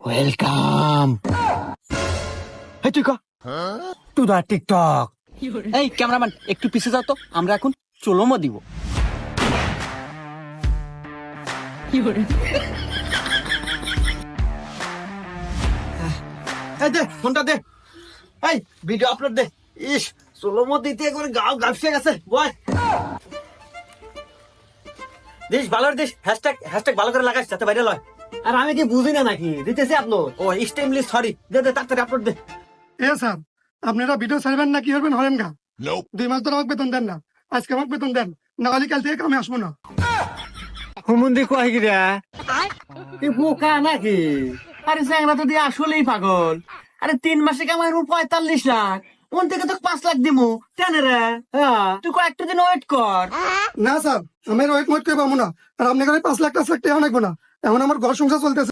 Welcome. এই তুই to the TikTok. এই ক্যামেরাম্যান একটু পিছিয়ে যাও তো, আমরা এখন চলোমো দিব। এই দে ফোনটা দে, এই ভিডিও আপলোড দে। ইস চলোমো দিতে একবার গাও গাফসে গেছে বয়। দেশ ভালো দেশ, হ্যাশট্যাগ হ্যাশট্যাগ ভালো করে লাগাস যাতে ভাইরাল হয়। আর আমি কি বুঝি না নাকি দিতেছি আপলোড? ও এক্সট্রিমলি সরি, দে দে তাড়াতাড়ি আপলোড দে। এ স্যার, আপনারা ভিডিও ছাড়বেন না কি করবেন হলেন গা? 2 মাস ধরে আমাকে বেতন দেন না, আজকে আমাকে বেতন দেন, না হলে কাল থেকে কামে আসবো না। হুমুন্দি কয় গিরা এ বোকা নাকি? আরে চ্যাংরা তো দিয়ে আসলেই পাগল। আরে 3 মাসে কামাই 45 লাখ, ওন থেকে তো 5 লাখ দিমু কেন রে? হ্যাঁ তুই কয়েকটা দিন ওয়েট কর। না স্যার, আমি ওয়েট মোট করে পাবো না। আর আপনাকে 5 লাখ টাকা টাকা লাগবো না, এখন আমার ঘর সংসার চলতেছে।